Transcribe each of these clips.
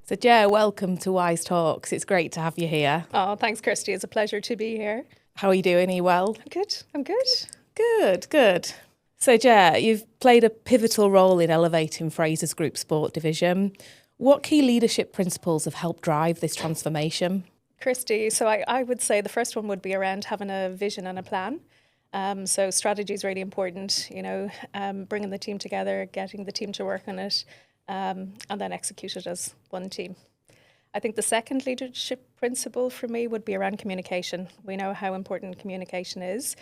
So Ger, welcome to WISETalks. It's great to have you here. Oh, thanks, Kirsty. It's a pleasure to be here. How are you doing? Are you well? I'm good. Good. So Ger, you've played a pivotal role in elevating Frasers Group sport division. What key leadership principles have helped drive this transformation? Kirsty, so I would say the first one would be around having a vision and a plan. So strategy is really important, bringing the team together, getting the team to work on it, and then execute it as one team. I think the second leadership principle for me would be around communication. We know how important communication is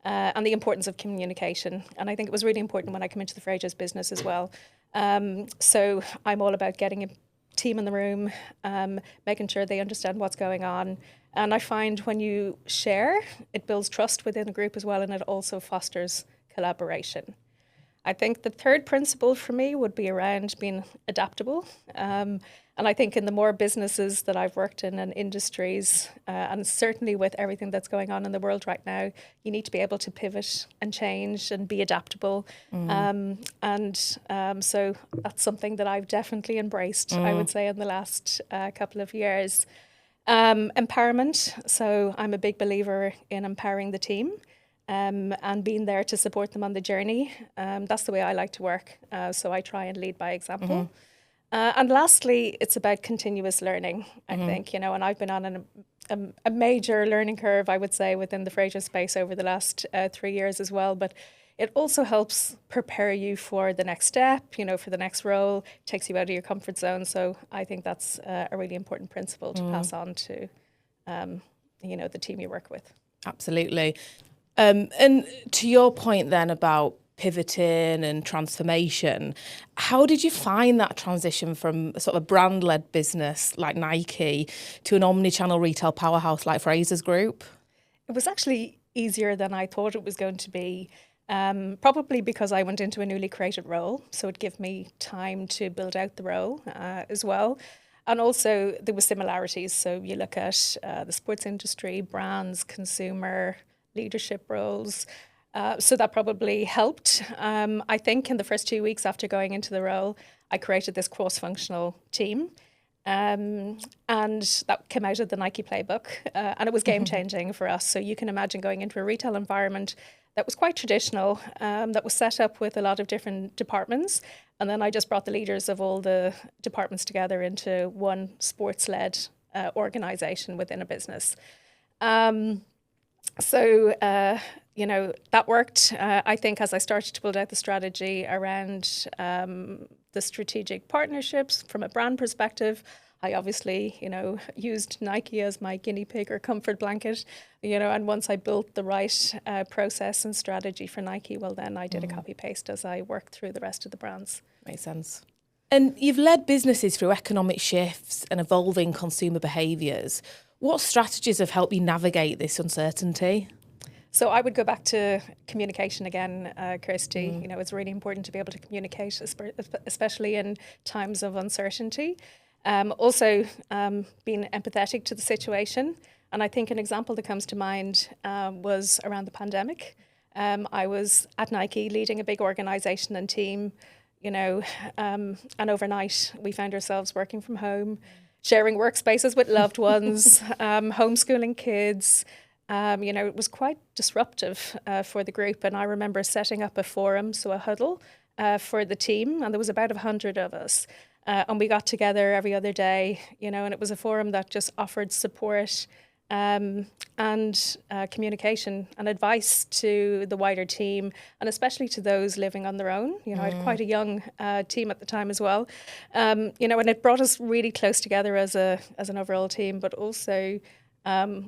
and the importance of communication. And I think it was really important when I came into the Frasers business as well. So I'm all about getting a team in the room, making sure they understand what's going on. And I find when you share, it builds trust within the group as well, and it also fosters collaboration. I think the third principle for me would be around being adaptable. And I think in the more businesses that I've worked in and industries, and certainly with everything that's going on in the world right now, you need to be able to pivot and change and be adaptable. So that's something that I've definitely embraced, I would say, in the last couple of years. Empowerment. So I'm a big believer in empowering the team. And being there to support them on the journey. That's the way I like to work. So I try and lead by example. And lastly, it's about continuous learning, I think, and I've been on a major learning curve, I would say, within the Frasers space over the last 3 years as well. But it also helps prepare you for the next step, for the next role, takes you out of your comfort zone. So I think that's a really important principle to pass on to, the team you work with. Absolutely. And to your point then about pivoting and transformation, how did you find that transition from a sort of brand-led business like Nike to an omni-channel retail powerhouse like Frasers Group? It was actually easier than I thought it was going to be, probably because I went into a newly created role, so it gave me time to build out the role as well. And also there were similarities, so you look at the sports industry, brands, consumer, leadership roles. So that probably helped. I think in the first 2 weeks after going into the role, I created this cross-functional team. And that came out of the Nike playbook. And it was game-changing for us. So you can imagine going into a retail environment that was quite traditional, that was set up with a lot of different departments. And then I just brought the leaders of all the departments together into one sports-led organization within a business. So, that worked. I think as I started to build out the strategy around the strategic partnerships from a brand perspective, I obviously, used Nike as my guinea pig or comfort blanket, and once I built the right process and strategy for Nike, well, then I did a copy paste as I worked through the rest of the brands. Makes sense. And you've led businesses through economic shifts and evolving consumer behaviours. What strategies have helped you navigate this uncertainty? So I would go back to communication again, Kirsty. It's really important to be able to communicate, especially in times of uncertainty. Also, being empathetic to the situation. And I think an example that comes to mind was around the pandemic. I was at Nike leading a big organisation and team, and overnight we found ourselves working from home, sharing workspaces with loved ones, homeschooling kids. It was quite disruptive for the group. And I remember setting up a forum, so a huddle for the team. And there was about 100 of us. And we got together every other day, and it was a forum that just offered support and communication and advice to the wider team, and especially to those living on their own. I had quite a young team at the time as well. And it brought us really close together as an overall team, but also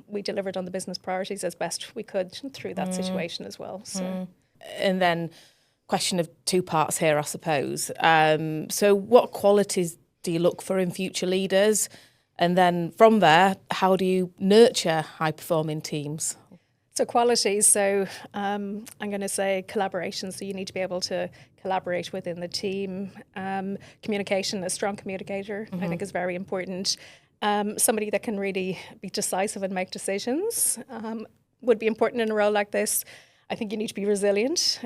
we delivered on the business priorities as best we could through that situation as well. So. And then question of two parts here, I suppose. So what qualities do you look for in future leaders? And then from there, how do you nurture high-performing teams? So qualities, so I'm going to say collaboration. So you need to be able to collaborate within the team. Communication, a strong communicator, I think is very important. Somebody that can really be decisive and make decisions would be important in a role like this. I think you need to be resilient,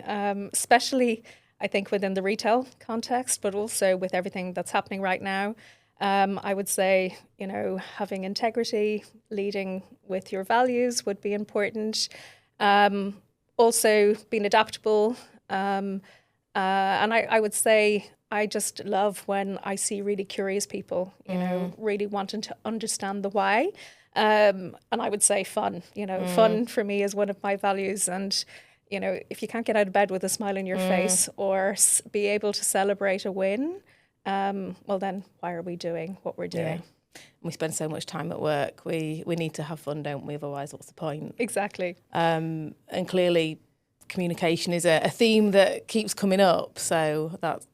especially I think within the retail context, but also with everything that's happening right now. I would say, having integrity, leading with your values would be important. Also being adaptable. And I would say I just love when I see really curious people, really wanting to understand the why. And I would say fun, fun for me is one of my values. And, if you can't get out of bed with a smile on your face or be able to celebrate a win, well, then why are we doing what we're doing? Yeah. We spend so much time at work. We need to have fun, don't we? Otherwise, what's the point? Exactly. And clearly, communication is a theme that keeps coming up. So that's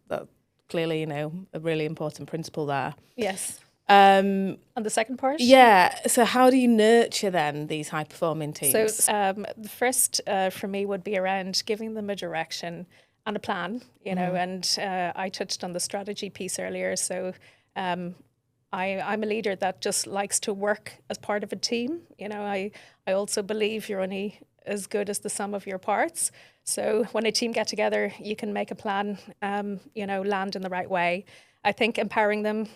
clearly, a really important principle there. Yes. And the second part? Yeah. So how do you nurture then these high performing teams? So the first for me would be around giving them a direction and a plan, and I touched on the strategy piece earlier. So I'm a leader that just likes to work as part of a team. I also believe you're only as good as the sum of your parts. So when a team get together, you can make a plan, land in the right way. I think empowering them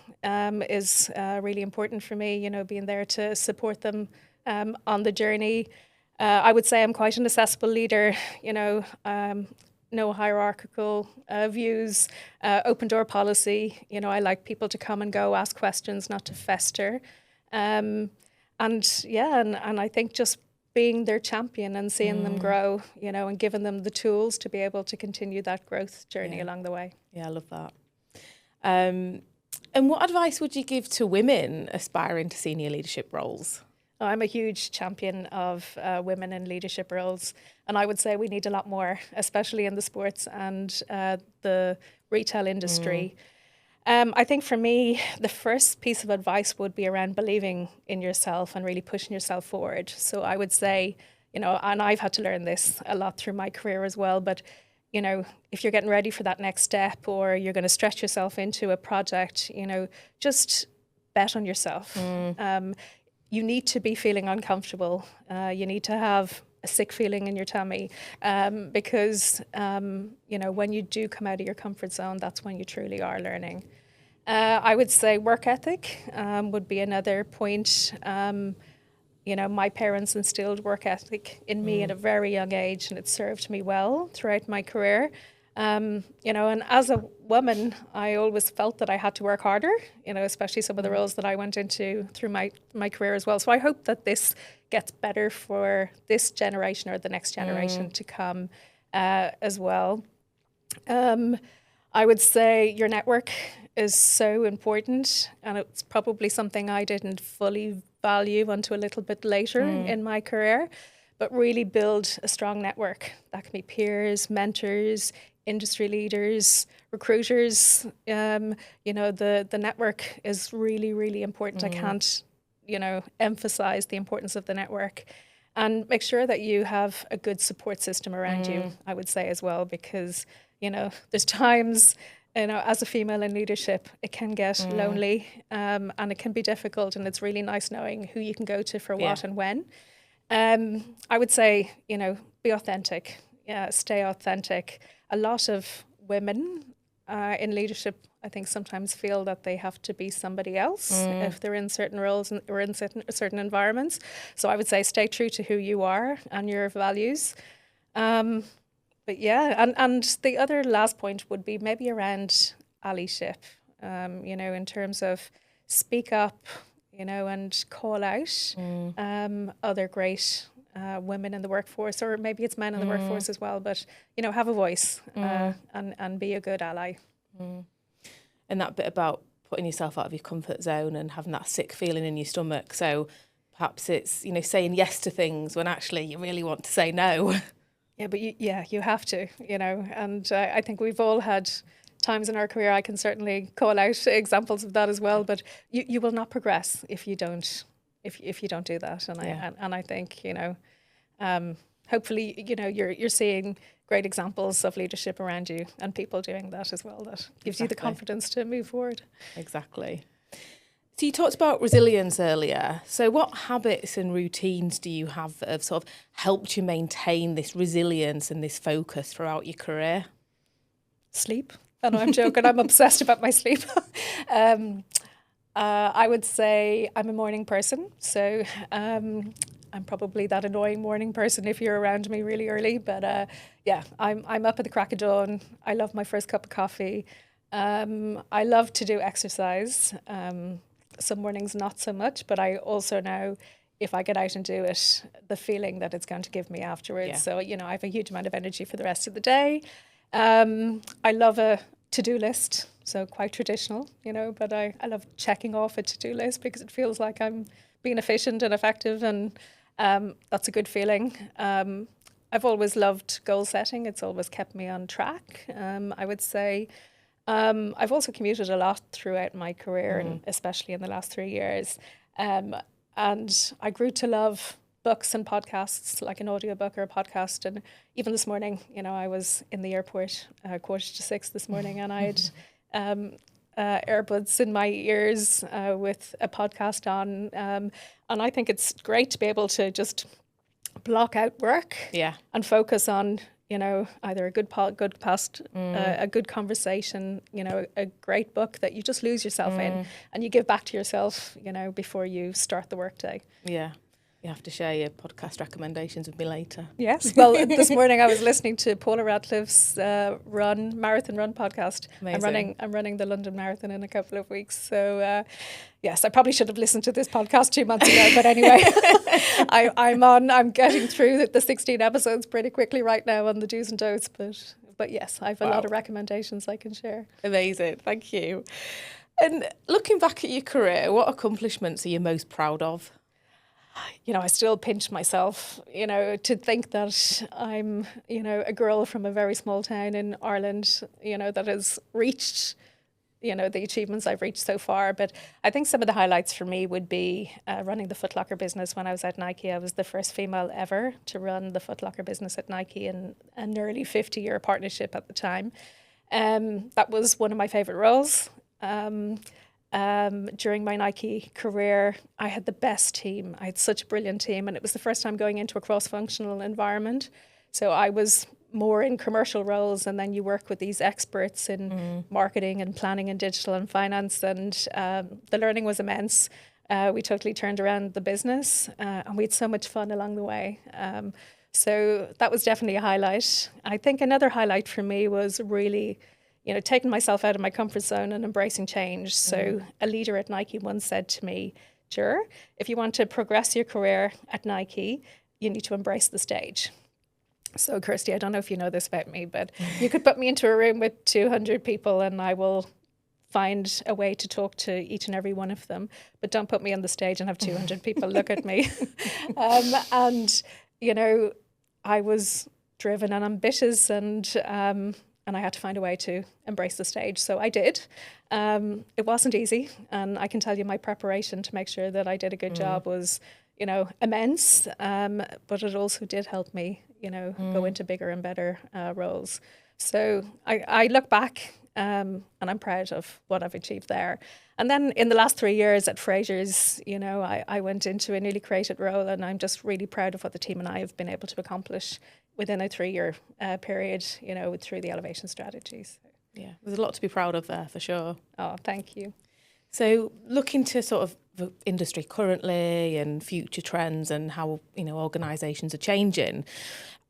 is really important for me, being there to support them on the journey. I would say I'm quite an accessible leader, no hierarchical views, open door policy. I like people to come and go, ask questions, not to fester. And I think just being their champion and seeing them grow, and giving them the tools to be able to continue that growth journey along the way. Yeah, I love that. And what advice would you give to women aspiring to senior leadership roles? I'm a huge champion of women in leadership roles, and I would say we need a lot more, especially in the sports and the retail industry. I think for me, the first piece of advice would be around believing in yourself and really pushing yourself forward. So I would say, and I've had to learn this a lot through my career as well, but if you're getting ready for that next step or you're going to stretch yourself into a project, just bet on yourself. You need to be feeling uncomfortable. You need to have a sick feeling in your tummy because, when you do come out of your comfort zone, that's when you truly are learning. I would say work ethic would be another point. My parents instilled work ethic in me at a very young age, and it served me well throughout my career. And as a woman, I always felt that I had to work harder, especially some of the roles that I went into through my career as well. So I hope that this gets better for this generation or the next generation to come as well. I would say your network is so important, and it's probably something I didn't fully value until a little bit later in my career, but really build a strong network. That can be peers, mentors, industry leaders, recruiters. The network is really, really important. I can't, emphasize the importance of the network. And make sure that you have a good support system around you, I would say as well, because, there's times, as a female in leadership, it can get lonely and it can be difficult. And it's really nice knowing who you can go to for what and when. I would say, be authentic. Yeah, stay authentic. A lot of women in leadership, I think, sometimes feel that they have to be somebody else if they're in certain roles or in certain environments. So I would say stay true to who you are and your values. But yeah, and the other last point would be maybe around allyship, in terms of speak up, and call out other great women in the workforce, or maybe it's men in the workforce as well, but, have a voice and be a good ally. And that bit about putting yourself out of your comfort zone and having that sick feeling in your stomach. So perhaps it's, saying yes to things when actually you really want to say no. Yeah, but you have to, and I think we've all had times in our career. I can certainly call out examples of that as well, but you will not progress if you don't do that. And I think, hopefully, you're seeing great examples of leadership around you and people doing that as well. That gives you the confidence to move forward. Exactly. So you talked about resilience earlier. So what habits and routines do you have that have sort of helped you maintain this resilience and this focus throughout your career? Sleep. I know I'm joking. I'm obsessed about my sleep. I would say I'm a morning person. So I'm probably that annoying morning person if you're around me really early. But yeah, I'm up at the crack of dawn. I love my first cup of coffee. I love to do exercise. Some mornings not so much, but I also know if I get out and do it, the feeling that it's going to give me afterwards. Yeah. So, I have a huge amount of energy for the rest of the day. I love a to-do list, so quite traditional, but I love checking off a to-do list because it feels like I'm being efficient and effective, and that's a good feeling. I've always loved goal setting. It's always kept me on track, I would say. I've also commuted a lot throughout my career, and especially in the last 3 years. And I grew to love books and podcasts, like an audiobook or a podcast. And even this morning, I was in the airport 5:45 this morning, and I had earbuds in my ears with a podcast on. And I think it's great to be able to just block out work and focus on either a good podcast, a good conversation, a great book that you just lose yourself in, and you give back to yourself, before you start the workday. Yeah. You have to share your podcast recommendations with me later. Yes. Well, this morning I was listening to Paula Radcliffe's Marathon Run podcast. Amazing. I'm running the London Marathon in a couple of weeks. So, yes, I probably should have listened to this podcast 2 months ago. But anyway, I'm getting through the 16 episodes pretty quickly right now on the do's and don'ts. But yes, I have a lot of recommendations I can share. Amazing. Thank you. And looking back at your career, what accomplishments are you most proud of? I still pinch myself, to think that I'm, a girl from a very small town in Ireland, that has reached, the achievements I've reached so far. But I think some of the highlights for me would be running the Foot Locker business when I was at Nike. I was the first female ever to run the Foot Locker business at Nike in a nearly 50-year partnership at the time. That was one of my favourite roles. During my Nike career, I had the best team. I had such a brilliant team, and it was the first time going into a cross-functional environment. So I was more in commercial roles, and then you work with these experts in marketing and planning and digital and finance, and the learning was immense. We totally turned around the business, and we had so much fun along the way. So that was definitely a highlight. I think another highlight for me was really taking myself out of my comfort zone and embracing change. So a leader at Nike once said to me, Ger, if you want to progress your career at Nike, you need to embrace the stage. So Kirsty, I don't know if you know this about me, but you could put me into a room with 200 people and I will find a way to talk to each and every one of them. But don't put me on the stage and have 200 people look at me. I was driven and ambitious, and I had to find a way to embrace the stage. So I did. It wasn't easy. And I can tell you my preparation to make sure that I did a good job was, immense. But it also did help me, go into bigger and better roles. So I look back and I'm proud of what I've achieved there. And then in the last 3 years at Frasers, I went into a newly created role, and I'm just really proud of what the team and I have been able to accomplish within a 3-year period, through the elevation strategies. Yeah, there's a lot to be proud of there for sure. Oh, thank you. So looking to sort of the industry currently and future trends and how, organisations are changing,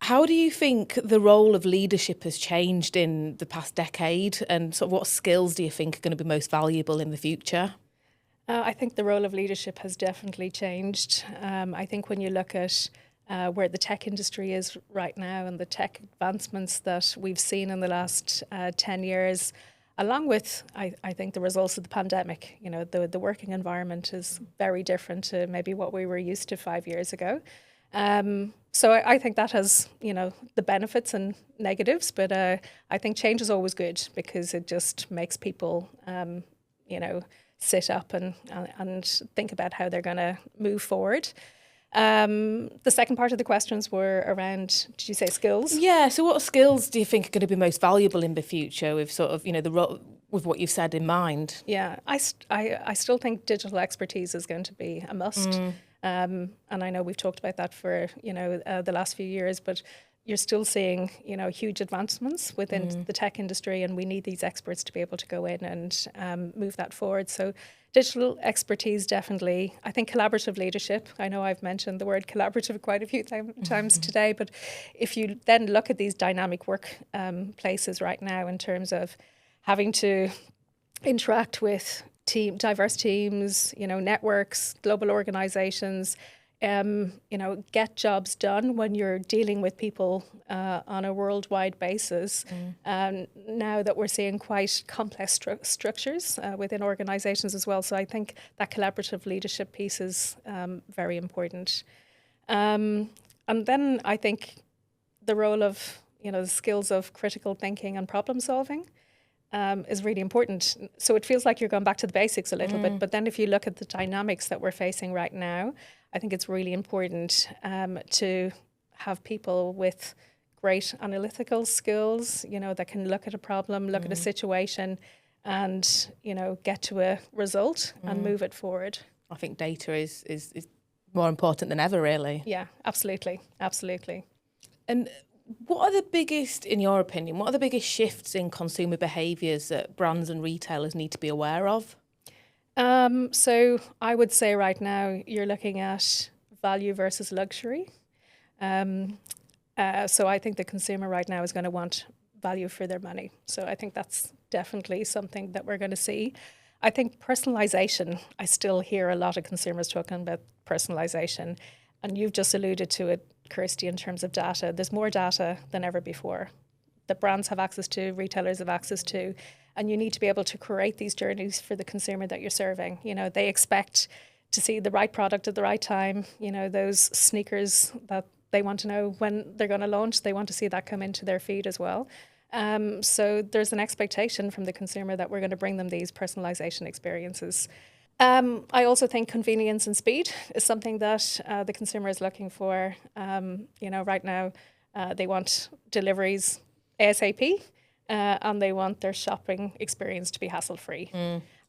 how do you think the role of leadership has changed in the past decade, and sort of what skills do you think are going to be most valuable in the future? I think the role of leadership has definitely changed. I think when you look at where the tech industry is right now and the tech advancements that we've seen in the last 10 years, along with, I think, the results of the pandemic, the working environment is very different to maybe what we were used to 5 years ago. So I think that has, the benefits and negatives, but I think change is always good because it just makes people, sit up and think about how they're going to move forward. The second part of the questions were around, did you say skills? Yeah, so what skills do you think are going to be most valuable in the future with sort of, with what you've said in mind? Yeah, I still think digital expertise is going to be a must. And I know we've talked about that for, the last few years, but you're still seeing, huge advancements within the tech industry, and we need these experts to be able to go in and move that forward. So digital expertise, definitely. I think collaborative leadership. I know I've mentioned the word collaborative quite a few times today, but if you then look at these dynamic work places right now in terms of having to interact with diverse teams, networks, global organizations, get jobs done when you're dealing with people on a worldwide basis. Now that we're seeing quite complex structures within organizations as well. So I think that collaborative leadership piece is very important. And then I think the role of, the skills of critical thinking and problem solving is really important. So it feels like you're going back to the basics a little bit, but then if you look at the dynamics that we're facing right now, I think it's really important to have people with great analytical skills, that can look at a problem, look at a situation and, get to a result and move it forward. I think data is more important than ever, really. Yeah, absolutely. Absolutely. And what are the biggest, in your opinion, what are the biggest shifts in consumer behaviours that brands and retailers need to be aware of? So I would say right now you're looking at value versus luxury. So I think the consumer right now is going to want value for their money. So I think that's definitely something that we're going to see. I think personalisation, I still hear a lot of consumers talking about personalisation. And you've just alluded to it, Kirsty, in terms of data. There's more data than ever before that brands have access to, retailers have access to, and you need to be able to create these journeys for the consumer that you're serving. They expect to see the right product at the right time, those sneakers that they want to know when they're going to launch, they want to see that come into their feed as well. So there's an expectation from the consumer that we're going to bring them these personalization experiences. I also think convenience and speed is something that the consumer is looking for. Right now they want deliveries ASAP and they want their shopping experience to be hassle-free.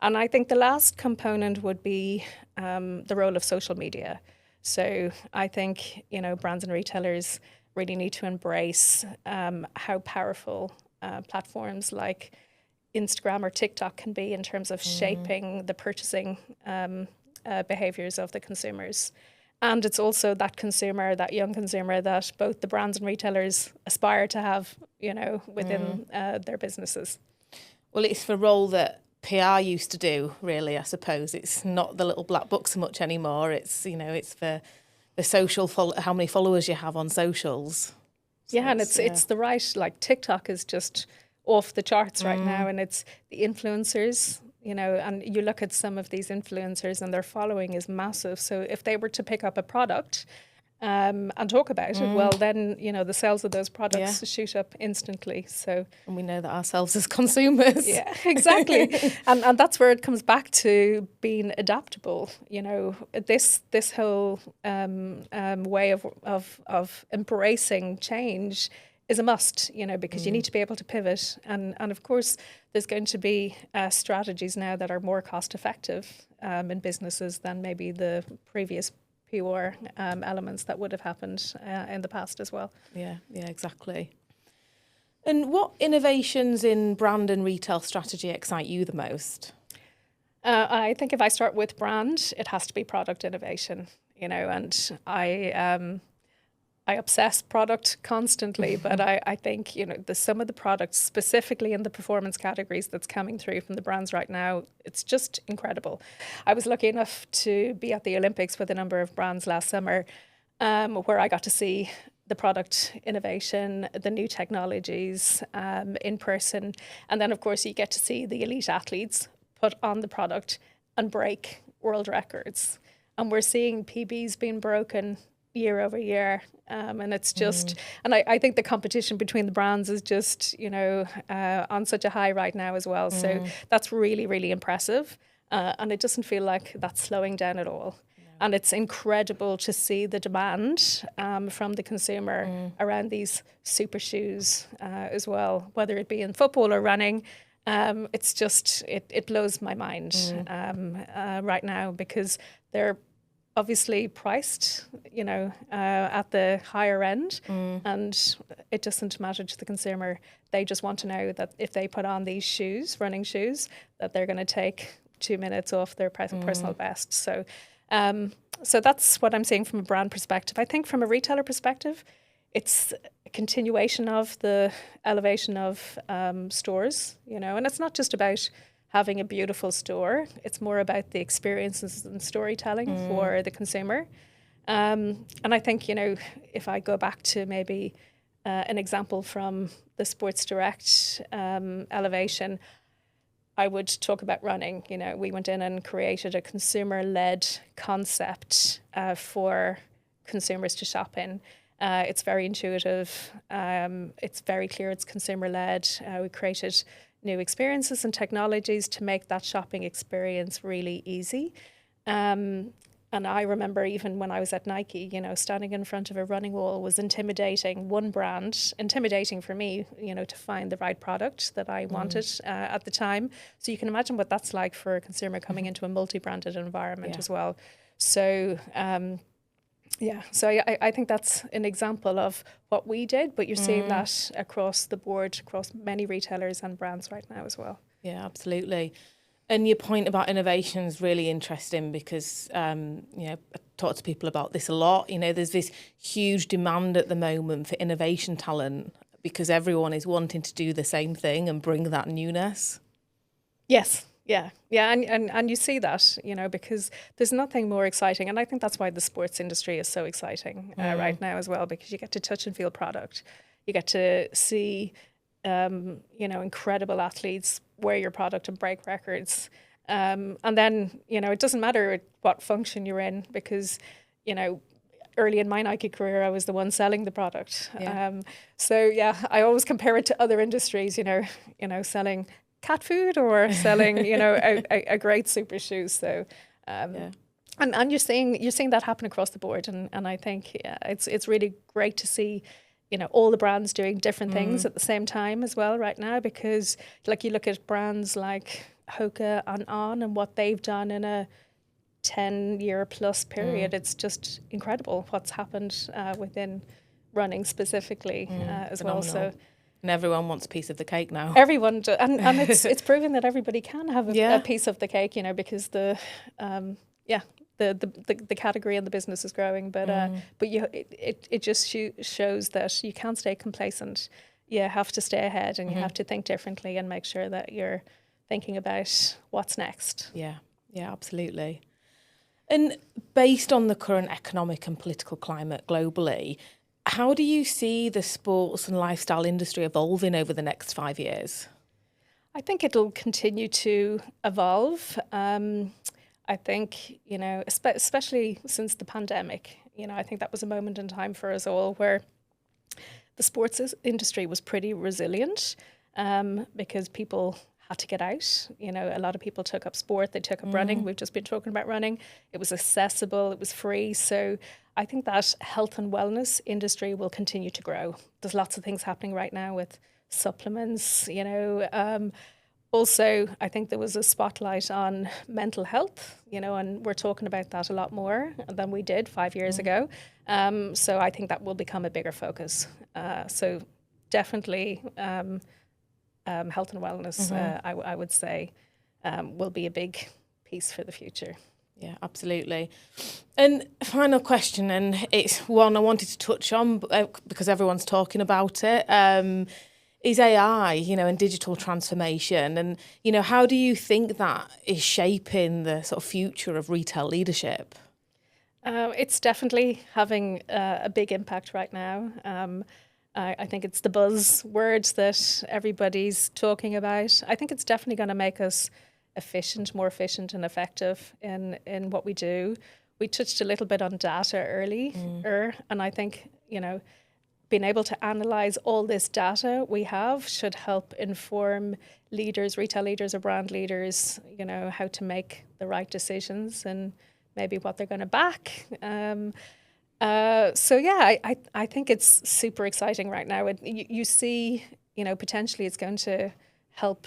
And I think the last component would be the role of social media. So I think, brands and retailers really need to embrace how powerful platforms like Instagram or TikTok can be in terms of shaping the purchasing behaviours of the consumers. And it's also that consumer, that young consumer, that both the brands and retailers aspire to have, within their businesses. Well, it's the role that PR used to do, really, I suppose. It's not the little black book so much anymore. It's, it's the social, how many followers you have on socials. So and it's the right, like TikTok is just off the charts right now, and it's the influencers, and you look at some of these influencers and their following is massive. So if they were to pick up a product and talk about it, well, then, the sales of those products shoot up instantly. So, and we know that ourselves as consumers. Yeah, exactly. and that's where it comes back to being adaptable. This whole way of embracing change is a must, because you need to be able to pivot. And of course, there's going to be strategies now that are more cost effective in businesses than maybe the previous PR elements that would have happened in the past as well. Yeah, exactly. And what innovations in brand and retail strategy excite you the most? I think if I start with brand, it has to be product innovation, and I obsess product constantly, but I think, some of the products specifically in the performance categories that's coming through from the brands right now, it's just incredible. I was lucky enough to be at the Olympics with a number of brands last summer, where I got to see the product innovation, the new technologies in person. And then, of course, you get to see the elite athletes put on the product and break world records. And we're seeing PBs being broken year over year. And it's just, and I think the competition between the brands is just, on such a high right now as well. So that's really, really impressive. And it doesn't feel like that's slowing down at all. No. And it's incredible to see the demand from the consumer around these super shoes as well, whether it be in football or running. It's just, it blows my mind right now, because they're obviously priced, at the higher end, and it doesn't matter to the consumer. They just want to know that if they put on these shoes, running shoes, that they're going to take 2 minutes off their personal best. So, so that's what I'm seeing from a brand perspective. I think from a retailer perspective, it's a continuation of the elevation of stores, and it's not just about having a beautiful store. It's more about the experiences and storytelling for the consumer. And I think, if I go back to maybe an example from the Sports Direct elevation, I would talk about running. We went in and created a consumer-led concept for consumers to shop in. It's very intuitive. It's very clear it's consumer-led. We created new experiences and technologies to make that shopping experience really easy. And I remember even when I was at Nike, standing in front of a running wall was intimidating. One brand, intimidating for me, to find the right product that I wanted at the time. So you can imagine what that's like for a consumer coming into a multi-branded environment as well. So, so I think that's an example of what we did, but you're seeing that across the board, across many retailers and brands right now as well. Yeah, absolutely. And your point about innovation is really interesting because, I talk to people about this a lot. There's this huge demand at the moment for innovation talent because everyone is wanting to do the same thing and bring that newness. Yes. Yeah. And you see that, because there's nothing more exciting. And I think that's why the sports industry is so exciting right now as well, because you get to touch and feel product. You get to see, incredible athletes wear your product and break records. And then, it doesn't matter what function you're in because, early in my Nike career, I was the one selling the product. Yeah. I always compare it to other industries, selling cat food or selling, a great super shoe. So, and you're seeing that happen across the board. And I think it's really great to see, all the brands doing different things at the same time as well right now, because like you look at brands like Hoka and On and what they've done in a 10-year plus period. It's just incredible what's happened within running specifically as Phenomenal. Well. So. And everyone wants a piece of the cake now. Everyone, and it's proven that everybody can have a piece of the cake, because the category and the business is growing. But it just shows that you can't stay complacent. You have to stay ahead, and you have to think differently and make sure that you're thinking about what's next. Yeah, absolutely. And based on the current economic and political climate globally, how do you see the sports and lifestyle industry evolving over the next 5 years? I think it'll continue to evolve. I think, especially since the pandemic, I think that was a moment in time for us all where the sports industry was pretty resilient because people had to get out. A lot of people took up sport, they took up running. We've just been talking about running. It was accessible, it was free. So I think that health and wellness industry will continue to grow. There's lots of things happening right now with supplements, Also, I think there was a spotlight on mental health, and we're talking about that a lot more than we did 5 years ago. So I think that will become a bigger focus. So definitely health and wellness, I would say, will be a big piece for the future. Yeah, absolutely. And final question, and it's one I wanted to touch on because everyone's talking about it, is AI, and digital transformation. And, how do you think that is shaping the sort of future of retail leadership? It's definitely having a big impact right now. I think it's the buzzwords that everybody's talking about. I think it's definitely going to make us more efficient and effective in what we do. We touched a little bit on data earlier, and I think, being able to analyze all this data we have should help inform leaders, retail leaders or brand leaders, how to make the right decisions and maybe what they're going to back. I think it's super exciting right now. You see, potentially it's going to help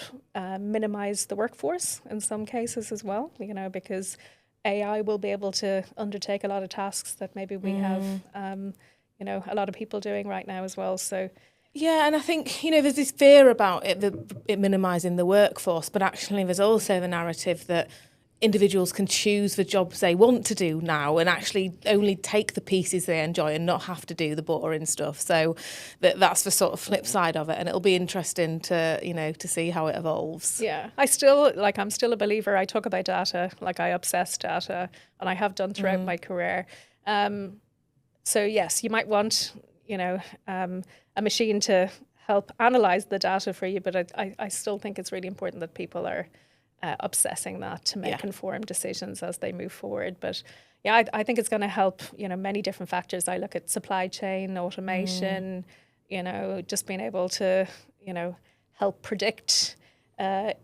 minimize the workforce in some cases as well, because AI will be able to undertake a lot of tasks that maybe we have, you know, a lot of people doing right now as well. So yeah, and I think, you know, there's this fear about it minimising the workforce, but actually there's also the narrative that individuals can choose the jobs they want to do now and actually only take the pieces they enjoy and not have to do the boring stuff. So that's the sort of flip side of it, and it'll be interesting to, you know, to see how it evolves. yeah, I'm still a believer. I talk about data, like I obsess data, and I have done throughout my career. So yes, you might want, you know, a machine to help analyze the data for you, but I still think it's really important that people are obsessing that to make informed decisions as they move forward. But yeah, I think it's going to help, you know, many different factors. I look at supply chain automation, you know, just being able to, you know, help predict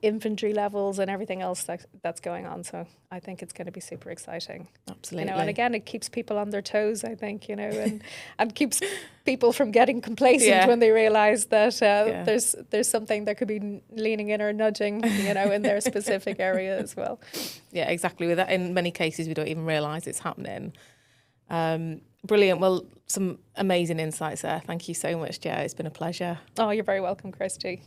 inventory levels and everything else that's going on. So I think it's going to be super exciting. Absolutely. You know, and again, it keeps people on their toes, I think, you know, and keeps people from getting complacent when they realise that there's something that could be leaning in or nudging, you know, in their specific area as well. Yeah, exactly. With that, in many cases, we don't even realise it's happening. Brilliant. Well, some amazing insights there. Thank you so much, Ger. It's been a pleasure. Oh, you're very welcome, Kirsty.